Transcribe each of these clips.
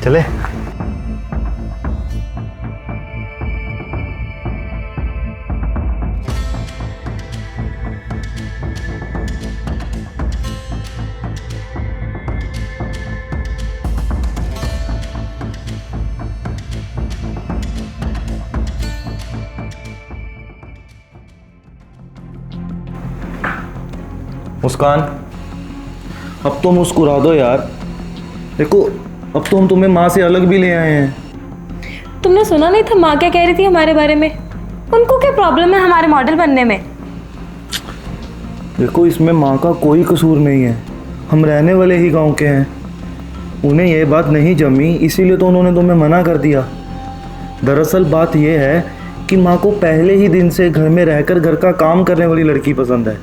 चले। मुस्कान, अब तो मुस्कुरा दो यार। देखो, अब तो हम तुम्हें माँ से अलग भी ले आए हैं। तुमने सुना नहीं था माँ क्या कह रही थी हमारे बारे में? उनको क्या प्रॉब्लम है हमारे मॉडल बनने में? देखो, इसमें माँ का कोई कसूर नहीं है। हम रहने वाले ही गांव के हैं। उन्हें ये बात नहीं जमी, इसीलिए तो उन्होंने तुम्हें मना कर दिया। दरअसल बात यह है कि माँ को पहले ही दिन से घर में रहकर घर का काम करने वाली लड़की पसंद है।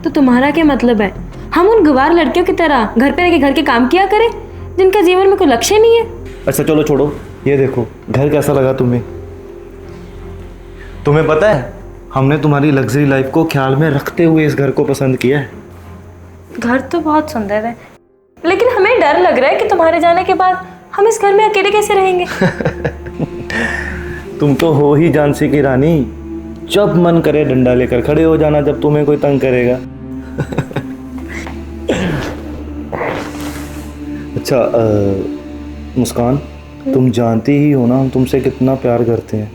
तो तुम्हारा क्या मतलब है? हम उन गवार लड़कियों की तरह घर पे रह के घर के काम किया करें जिनका जीवन में कोई लक्ष्य नहीं है? अच्छा चलो छोड़ो, ये देखो घर कैसा लगा तुम्हें। तुम्हें पता है, हमने तुम्हारी लग्जरी लाइफ को ख्याल में रखते हुए इस घर को पसंद किया है। घर तो बहुत सुंदर है, लेकिन हमें डर लग रहा है कि तुम्हारे जाने के बाद हम इस घर में अकेले कैसे रहेंगे। तुम तो हो ही झांसी की रानी। जब मन करे डंडा लेकर खड़े हो जाना जब तुम्हें कोई तंग करेगा। अच्छा मुस्कान, तुम जानती ही हो ना हम तुमसे कितना प्यार करते हैं।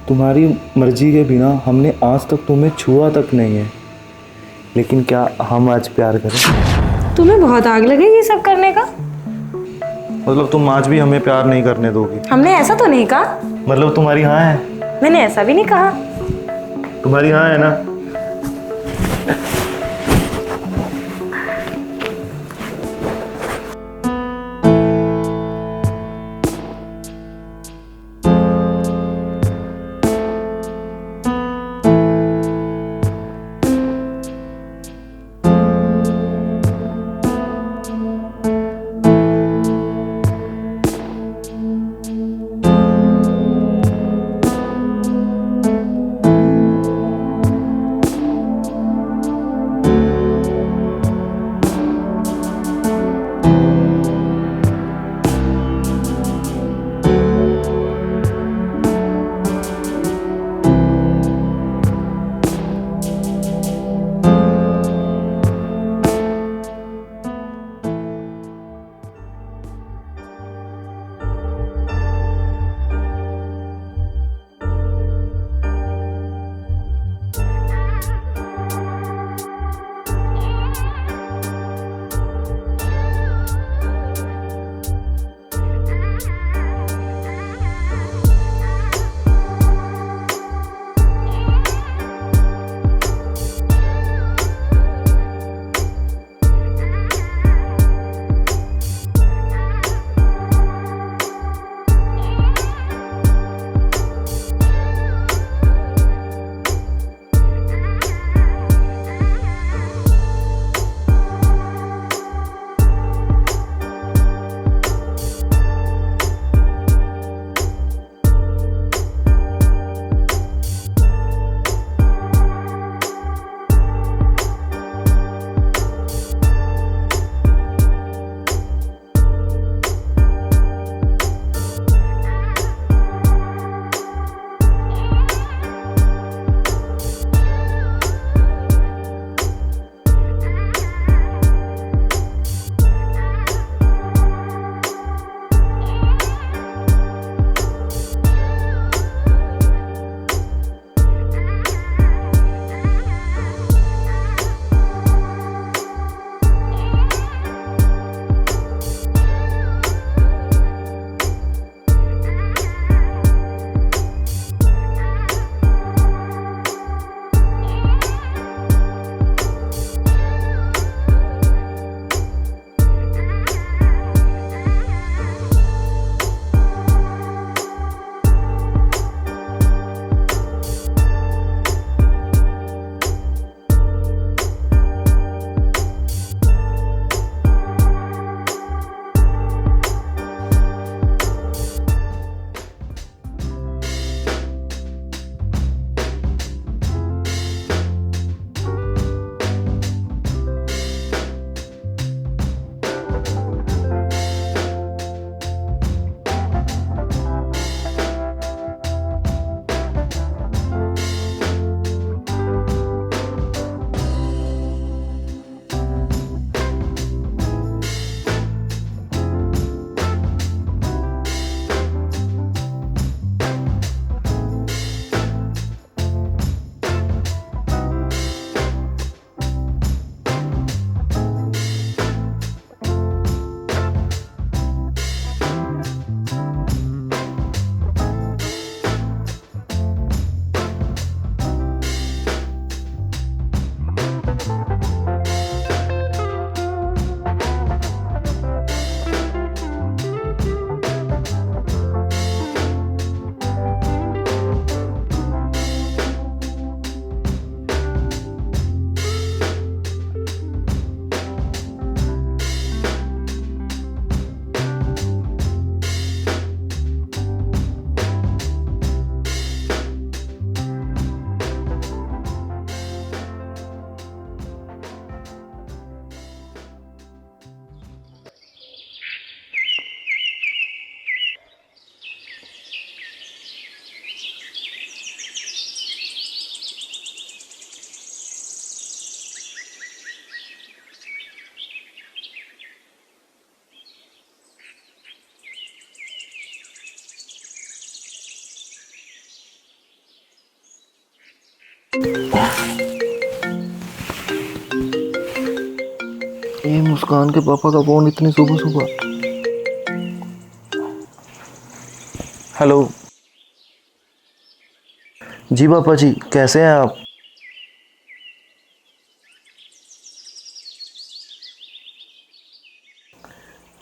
तुम्हारी मर्जी के बिना हमने आज तक तुम्हें छुआ तक नहीं है, लेकिन क्या हम आज प्यार करें? तुम्हें बहुत आग लगे ये सब करने का? मतलब तुम आज भी हमें प्यार नहीं करने दोगी? हमने ऐसा तो नहीं कहा। मतलब तुम्हारी हाँ है? मैंने ऐसा भी नहीं कहा। तुम्हारी हाँ है ना? ये मुस्कान के पापा का फोन इतनी सुबह सुबह। हेलो जी पापा जी, कैसे हैं आप?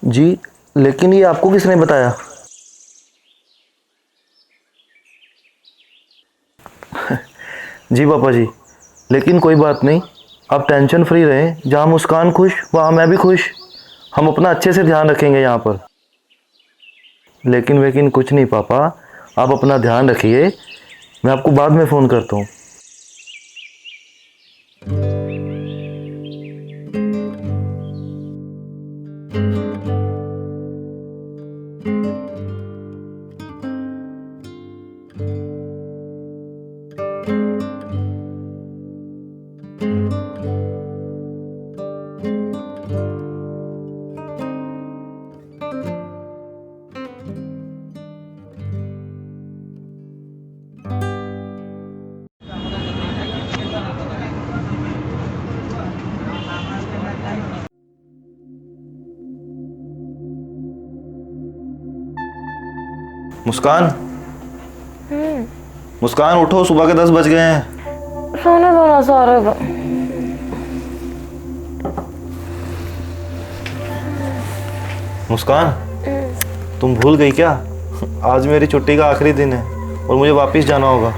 जी, लेकिन ये आपको किसने बताया? जी पापा जी, लेकिन कोई बात नहीं, आप टेंशन फ्री रहें। जहाँ मुस्कान खुश वहाँ मैं भी खुश। हम अपना अच्छे से ध्यान रखेंगे यहाँ पर। लेकिन कुछ नहीं पापा, आप अपना ध्यान रखिए। मैं आपको बाद में फ़ोन करता हूँ। मुस्कान, मुस्कान उठो, सुबह के 10 बज गए हैं। सोने दो ना सारे को। मुस्कान, तुम भूल गई क्या? आज मेरी छुट्टी का आखिरी दिन है और मुझे वापस जाना होगा।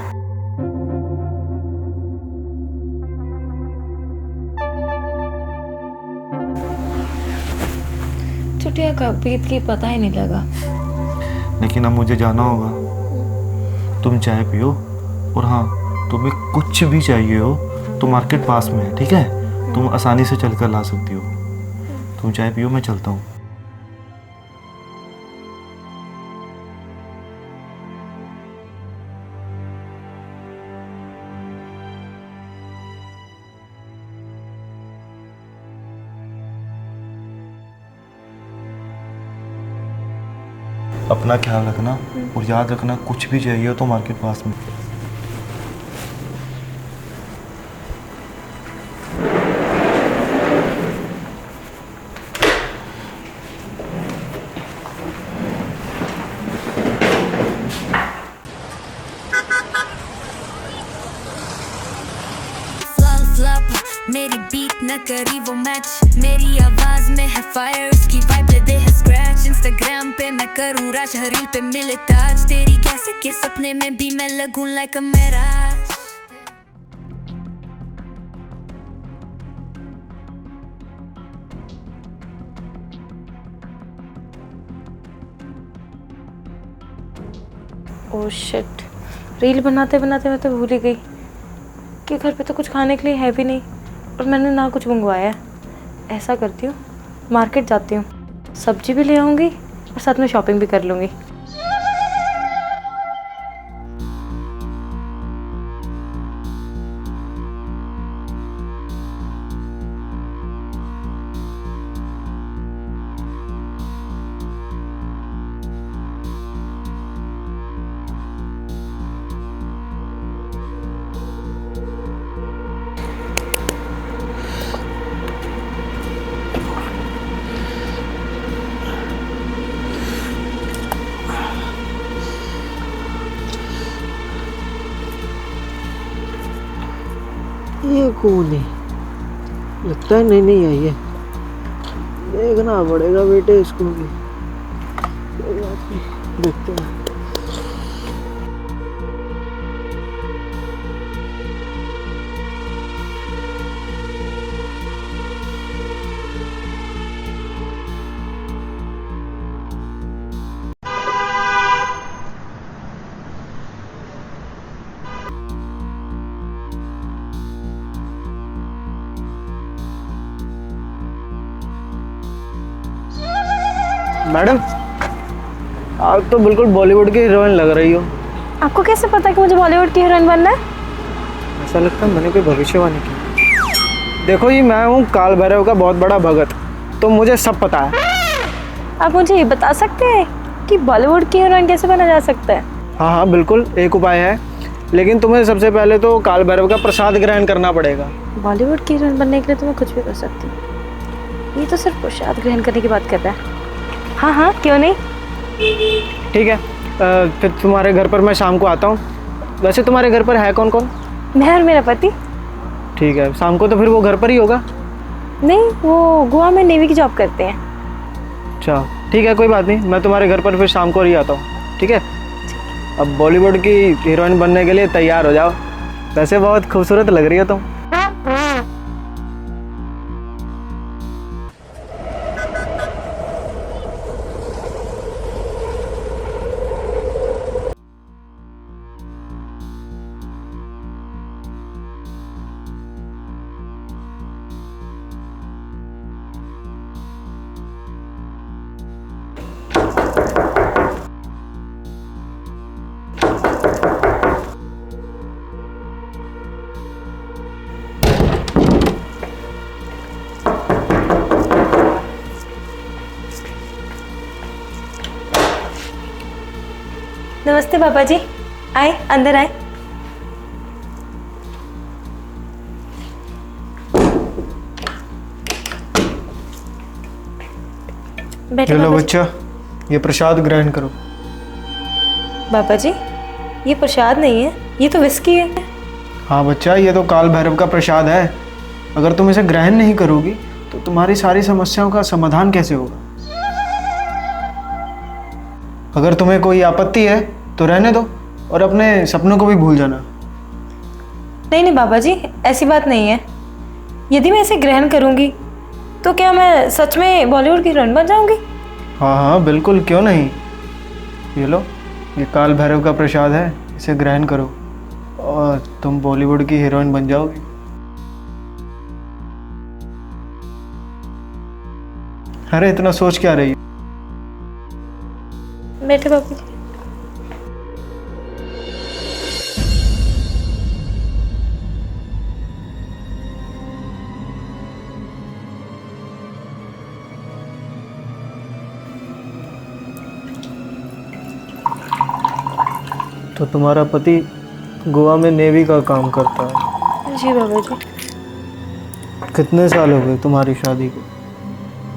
छुट्टियां कब बीत गई पता ही नहीं लगा। लेकिन अब मुझे जाना होगा। तुम चाय पियो, और हाँ, तुम्हें कुछ भी चाहिए हो तो मार्केट पास में है, ठीक है? तुम आसानी से चल कर ला सकती हो। तुम चाय पियो, मैं चलता हूँ। अपना ख्याल रखना, और याद रखना कुछ भी चाहिए हो तो मार्केट पास में। मेरी बीट न करी वो मैच, मेरी आवाज में है फायर, उसकी वाइब पे दे है स्क्रैच। इंस्टाग्राम पे मैं करूँ राज, हर रील पे मिले ताज। तेरी कैसे के सपने में भी मैं लगूं like a mirage. Oh shit, reel बनाते बनाते मैं तो भूल ही गई कि घर पे तो कुछ खाने के लिए है भी नहीं, और मैंने ना कुछ मंगवाया है। ऐसा करती हूँ, मार्केट जाती हूँ, सब्जी भी ले आऊँगी और साथ में शॉपिंग भी कर लूँगी। ये कौन है? लगता है नहीं आई है। देखना पड़ेगा बेटे इसको भी। कोई बात नहीं, देखते हैं। मैडम, आप तो बिल्कुल बॉलीवुड की हीरोइन लग रही हो। आपको कैसे पता कि मुझे बॉलीवुड की हीरोइन बनना है? ऐसा लगता है मैंने कोई भविष्यवाणी की। देखो जी, मैं हूँ काल भैरव का बहुत बड़ा भगत, तो मुझे सब पता है। आप मुझे ये बता सकते हैं कि बॉलीवुड की हीरोइन कैसे बना जा सकता है? हाँ हाँ बिल्कुल, एक उपाय है। लेकिन तुम्हें सबसे पहले तो काल भैरव का प्रसाद ग्रहण करना पड़ेगा। बॉलीवुड की हीरोइन बनने के लिए तो मैं कुछ भी कर सकती हूँ, ये तो सिर्फ प्रसाद ग्रहण करने की बात कर रहा है। हाँ हाँ, क्यों नहीं। ठीक है, फिर तुम्हारे घर पर मैं शाम को आता हूँ। वैसे तुम्हारे घर पर है कौन कौन? मैं और मेरा पति। ठीक है, शाम को तो फिर वो घर पर ही होगा। नहीं, वो गोवा में नेवी की जॉब करते हैं। अच्छा ठीक है, कोई बात नहीं, मैं तुम्हारे घर पर फिर शाम को ही आता हूँ। ठीक है, अब बॉलीवुड की हीरोइन बनने के लिए तैयार हो जाओ। वैसे बहुत खूबसूरत लग रही हो तुम। नमस्ते पापा जी, आए अंदर आए। बैठो चलो पापा जी। बच्चा, ये प्रसाद ग्रहण करो। पापा जी, ये प्रसाद नहीं है, ये तो विस्की है। हाँ बच्चा, ये तो काल भैरव का प्रसाद है। अगर तुम इसे ग्रहण नहीं करोगी तो तुम्हारी सारी समस्याओं का समाधान कैसे होगा? अगर तुम्हें कोई आपत्ति है तो रहने दो और अपने सपनों को भी भूल जाना। नहीं नहीं पापा जी, ऐसी बात नहीं है। यदि मैं इसे ग्रहण करूंगी तो क्या मैं सच में बॉलीवुड की हीरोइन बन जाऊंगी? हाँ हाँ बिल्कुल, क्यों नहीं। ये लो, ये काल भैरव का प्रसाद है, इसे ग्रहण करो और तुम बॉलीवुड की हीरोइन बन जाओगी। अरे इतना सोच क्या रही हो? बैठे पापा जी। तो तुम्हारा पति गोवा में नेवी का काम करता है। जी बाबा जी। कितने साल हो गए तुम्हारी शादी को?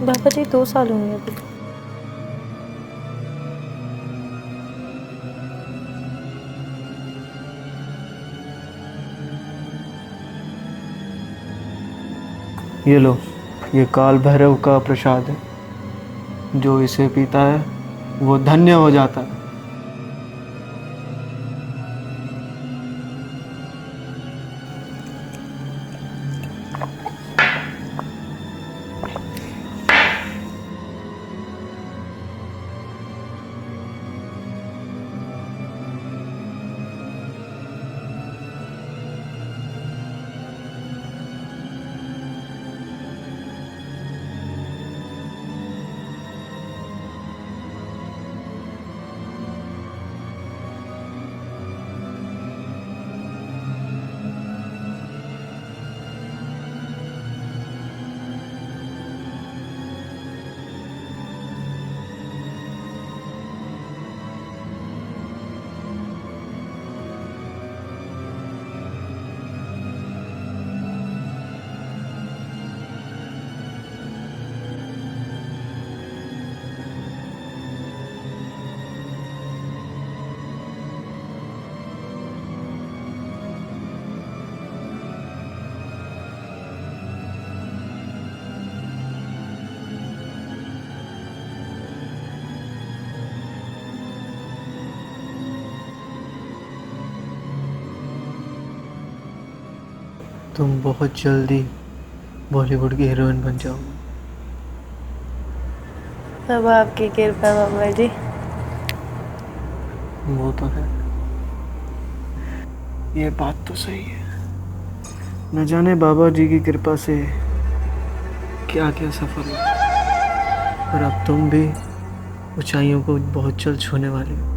बाबा जी 2 साल हुए हैं अभी। ये लो, ये काल भैरव का प्रसाद है। जो इसे पीता है वो धन्य हो जाता है। तुम बहुत जल्दी बॉलीवुड की हीरोइन बन जाओगे। सब आपकी कृपा बाबा जी। वो तो है, ये बात तो सही है। न जाने बाबा जी की कृपा से क्या क्या सफर हुआ, और अब तुम भी ऊंचाइयों को बहुत जल्द छूने वाली हो।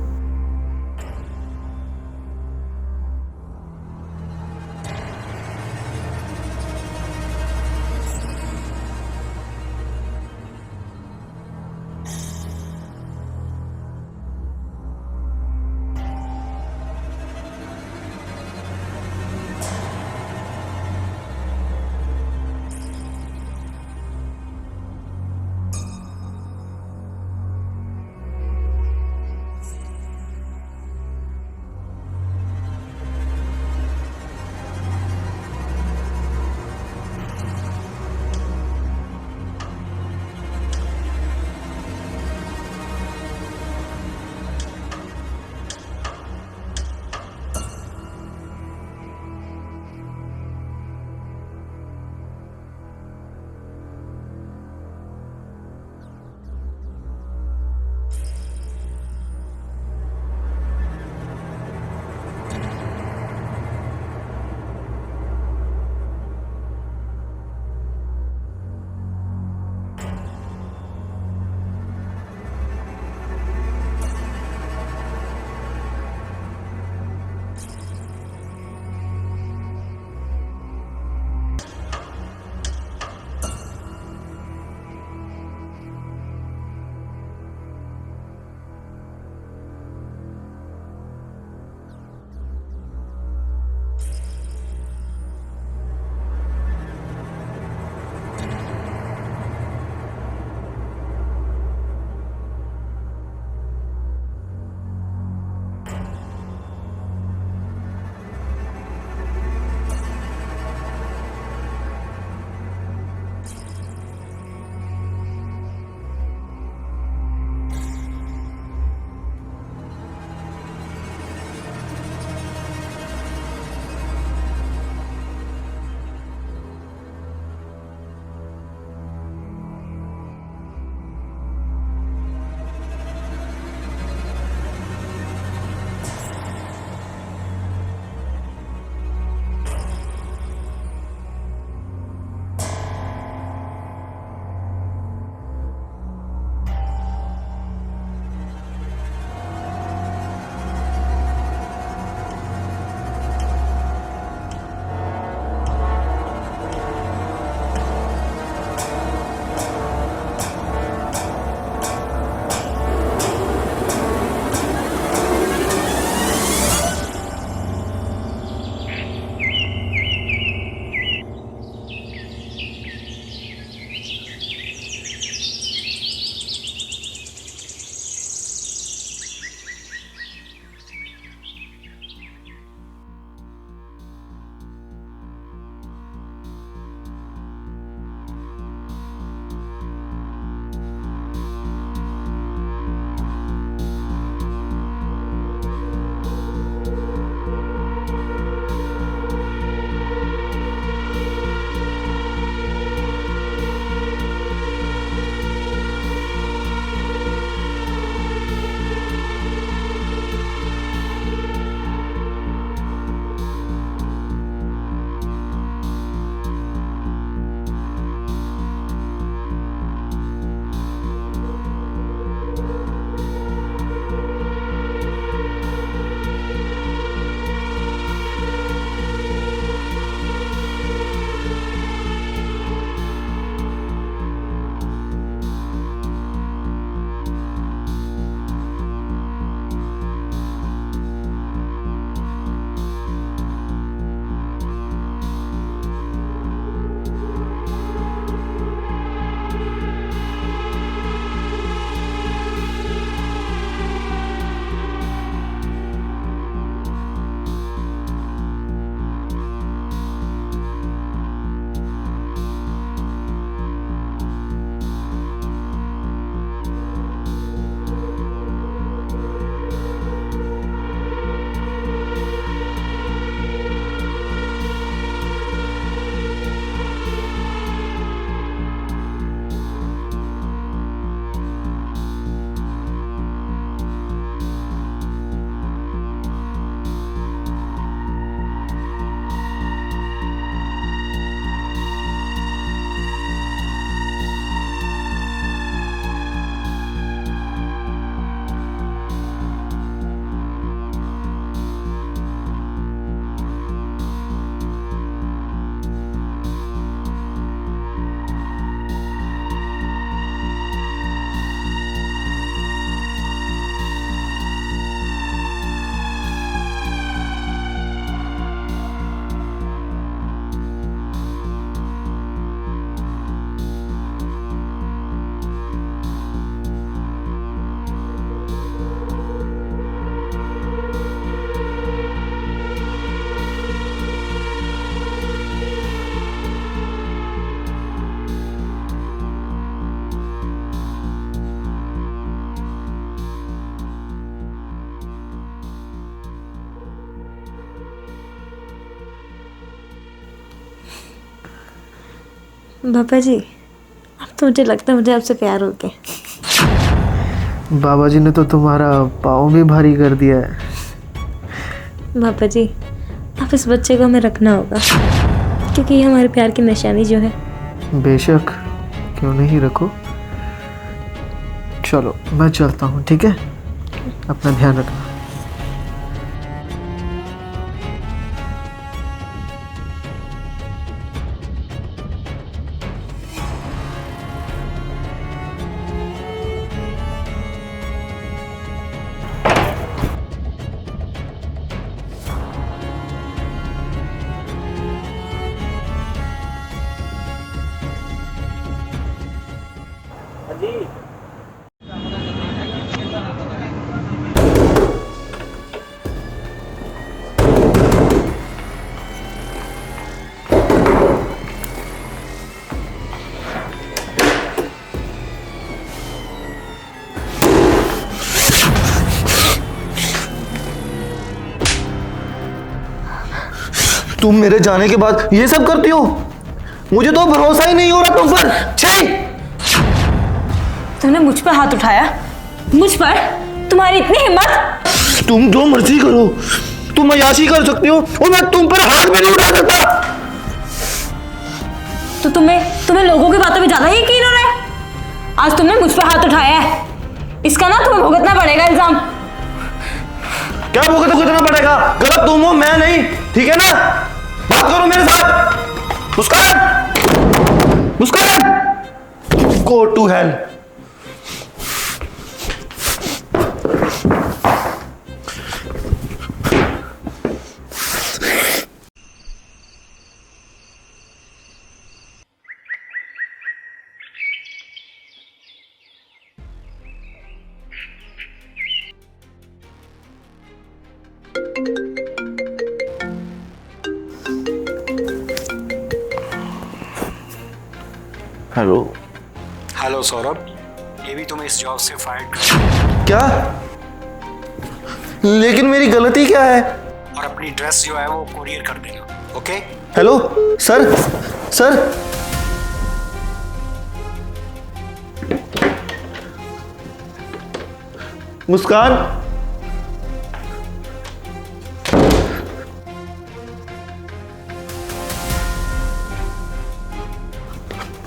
पापा जी, अब तो मुझे लगता है मुझे आपसे प्यार हो गया। बाबा जी ने तो तुम्हारा पाँव भी भारी कर दिया है। पापा जी, अब इस बच्चे को हमें रखना होगा, क्योंकि ये हमारे प्यार की निशानी जो है। बेशक, क्यों नहीं, रखो। चलो मैं चलता हूँ, ठीक है? अपना ध्यान रखना। तुम मेरे जाने के बाद ये सब करती हो? मुझे तो भरोसा ही नहीं हो रहा तुम पर। छी! तुमने मुझ पर हाथ उठाया? मुझ पर? तुम्हारी इतनी हिम्मत? तुम जो मर्जी करो, तुम अय्याशी कर सकती हो और मैं तुम पर हाथ भी नहीं उठा सकता। तो तुम्हें लोगों की बातों में ज्यादा ही यकीन हो रहा है? आज तुमने मुझ पर हाथ उठाया है, इसका ना तुम्हें भुगतना पड़ेगा इल्जाम। क्या भुगतना पड़ेगा? गलत तुम हो, मैं नहीं, ठीक है ना? बात करो मेरे साथ। Muskan, Muskan, go to hell. Hello. Hello Saurabh, ये भी तुम्हें इस जॉब से फायर कर। क्या? लेकिन मेरी गलती क्या है? और अपनी ड्रेस जो है वो कोरियर कर देना, okay? Hello sir, sir. Muskan,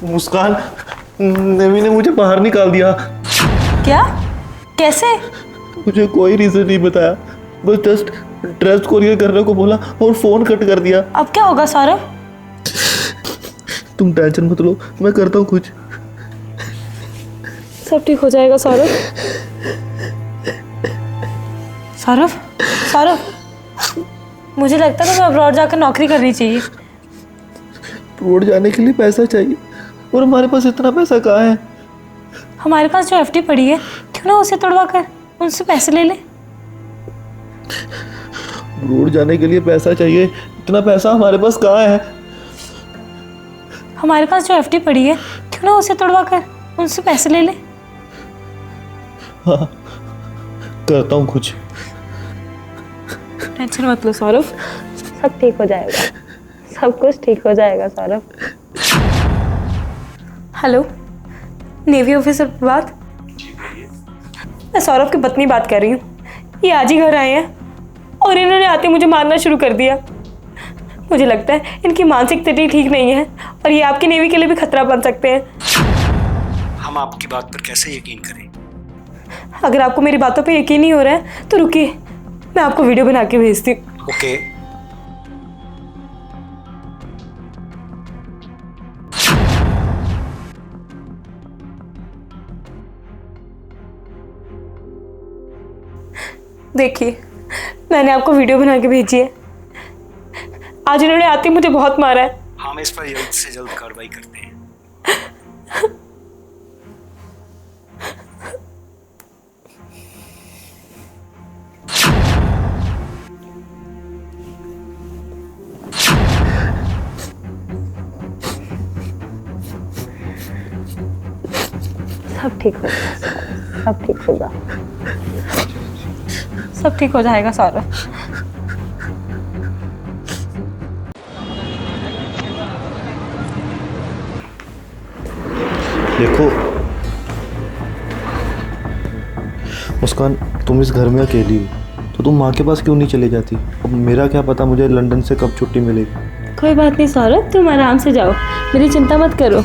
Muskan, navy ने मुझे बाहर निकाल दिया। क्या? कैसे? मुझे कोई रीजन नहीं बताया, बस जस्ट ड्रेस कोरियर करने को बोला और फोन कट कर दिया। अब क्या होगा सौरभ? तुम टेंशन मत लो, मैं करता हूँ कुछ। सब ठीक हो जाएगा सौरभ। सौरभ, सौरभ, मुझे लगता है तुम्हें अब्रॉड जाकर नौकरी करनी चाहिए। रोड जाने के लिए पैसा चाहिए और हमारे पास इतना पैसा कहाँ है? हमारे पास जो एफडी पड़ी है, क्यों ना उसे तोड़वा कर उनसे पैसे ले ले। रोड जाने के लिए पैसा चाहिए, इतना पैसा हमारे पास कहाँ है? हमारे पास जो एफडी पड़ी है, क्यों ना उसे तोड़वा कर उनसे पैसे ले ले। हाँ, करता हूँ कुछ। टेंशन मत लो सौरभ, सब ठीक हो जाएगा, सब कुछ ठीक हो जाएगा सौरभ। हेलो, नेवी ऑफिसर बात? मैं सौरभ की पत्नी बात कर रही हूँ। ये आज ही घर आए हैं और इन्होंने आते मुझे मारना शुरू कर दिया। मुझे लगता है इनकी मानसिक स्थिति ठीक नहीं है और ये आपकी नेवी के लिए भी खतरा बन सकते हैं। हम आपकी बात पर कैसे यकीन करें? अगर आपको मेरी बातों पे यकीन नहीं हो रहा है तो रुकिए, मैं आपको वीडियो बना के भेजती हूँ। ओके। देखिए, मैंने आपको वीडियो बना के भेजी है। आज इन्होंने आते मुझे बहुत मारा है। हम इस पर जल्द से जल्द कार्रवाई करते हैं। सब ठीक होगा, सब ठीक होगा, सब ठीक हो जाएगा सौरभ। देखो मुस्कान, तुम इस घर में अकेली हो तो तुम माँ के पास क्यों नहीं चले जाती? अब मेरा क्या पता मुझे लंदन से कब छुट्टी मिलेगी। कोई बात नहीं सौरभ, तुम आराम से जाओ, मेरी चिंता मत करो।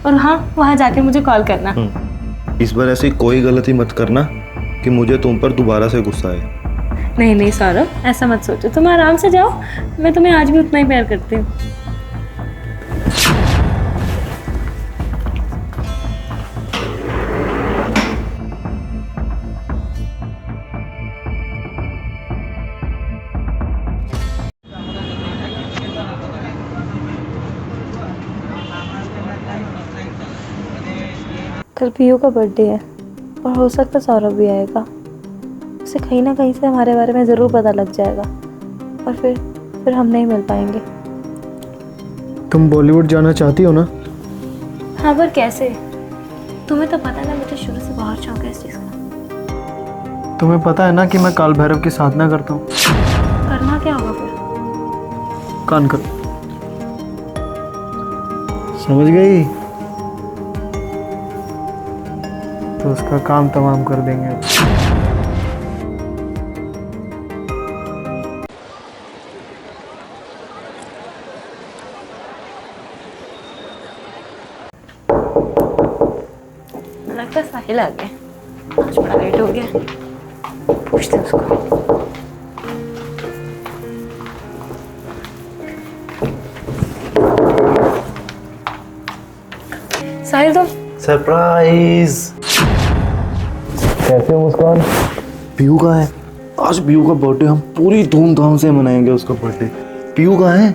और हाँ, वहाँ जाके मुझे कॉल करना। इस बार ऐसी कोई गलती मत करना कि मुझे तुम पर दोबारा से गुस्सा आए। नहीं नहीं सौरभ, ऐसा मत सोचो, तुम आराम से जाओ, मैं तुम्हें आज भी उतना ही प्यार करती हूँ। कल पीयू का बर्थडे है और हो सकता है सौरभ भी आएगा। उसे कहीं ना कहीं से हमारे बारे में ज़रूर पता लग जाएगा और फिर हम नहीं मिल पाएंगे। तुम बॉलीवुड जाना चाहती हो ना? हाँ, पर कैसे? तुम्हें तो पता ना, मुझे शुरू से बहुत शौक है इस चीज़ का। तुम्हें पता है ना कि मैं काल भैरव की साधना करता हूँ। करना क्या होगा फिर? कान करो। समझ गई? तो उसका काम तमाम कर देंगे। लगता है साहिल आ गया, आज बड़ा लेट हो गया। पूछते हैं उसको। साहिल, तुम सरप्राइज! कैसे हो मुस्कान? पीयू का है आज, पीयू का बर्थडे, हम पूरी धूमधाम से मनाएंगे उसका बर्थडे। पीयू का है?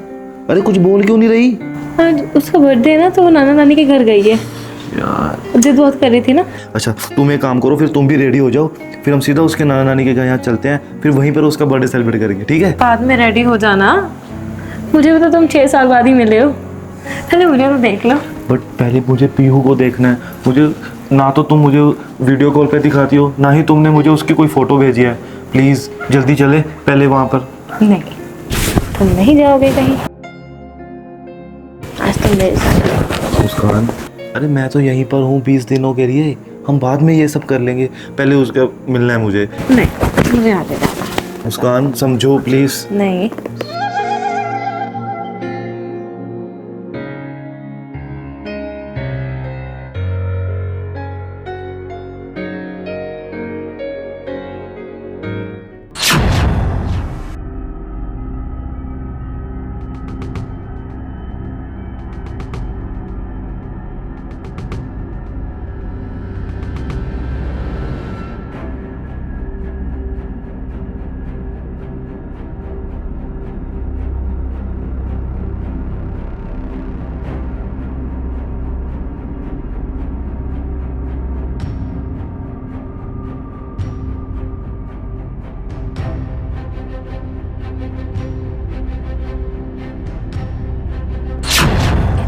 अरे कुछ बोल क्यों नहीं रही? आज उसका बर्थडे है ना, तो वो नाना नानी के घर गई है यार, जिद बहुत कर रही थी ना। अच्छा, तुम एक काम करो, फिर तुम भी रेडी हो जाओ, फिर हम सीधा उसके नाना नानी के घर यहाँ चलते हैं, फिर वहीं पर उसका बर्थडे सेलिब्रेट करेंगे, ठीक है? बाद में रेडी हो जाना, मुझे भी तो तुम 6 साल बाद ही मिले हो। पहले मुझे तो देख लो। बट पहले मुझे पीहू को देखना है। मुझे ना तो तुम मुझे वीडियो कॉल पे दिखाती हो, ना ही तुमने मुझे उसकी कोई फ़ोटो भेजी है। प्लीज़ जल्दी चले पहले वहाँ पर। नहीं, तुम नहीं जाओगे कहीं, आज तुम मेरे साथ। मुस्कान, अरे मैं तो यहीं पर हूँ 20 दिनों के लिए, हम बाद में ये सब कर लेंगे, पहले उसका मिलना है मुझे। नहीं, मुझे आगे जाना। मुस्कान समझो प्लीज़। नहीं,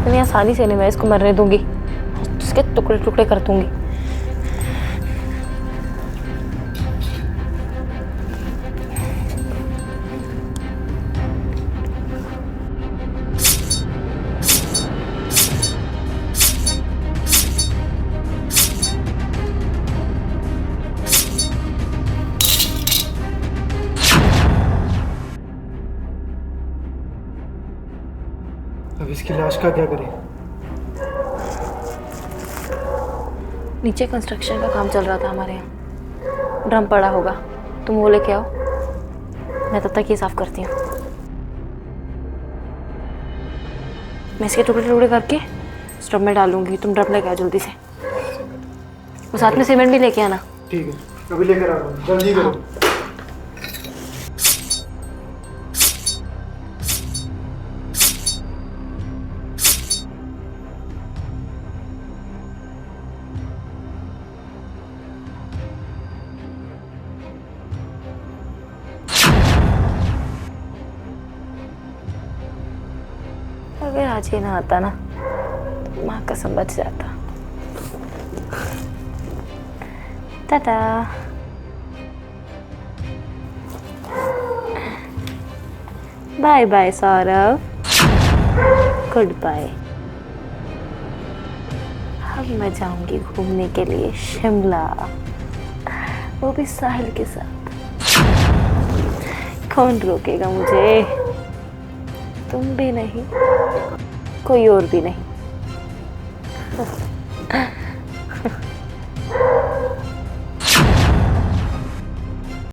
इतनी आसानी से नहीं मैं इसको मरने दूंगी, इसके टुकड़े टुकड़े कर दूंगी। अब इसकी लाश का क्या करें? नीचे कंस्ट्रक्शन का काम चल रहा था हमारे यहाँ, ड्रम पड़ा होगा, तुम वो लेके आओ, मैं तब तक ये साफ करती हूँ। मैं इसके टुकड़े टुकड़े करके ड्रम में डालूंगी, तुम ड्रम लेके आओ जल्दी से, और साथ में सीमेंट भी लेके आना। ठीक है, अभी लेकर आ रहा हूँ, जल्दी करो। अगर आज ये ना आता ना तो माँ कसम बच जाता। Tata. Bye bye Saurabh, good bye. अब मैं जाऊंगी घूमने के लिए शिमला, वो भी साहिल के साथ। कौन रोकेगा मुझे? तुम भी नहीं, कोई और भी नहीं।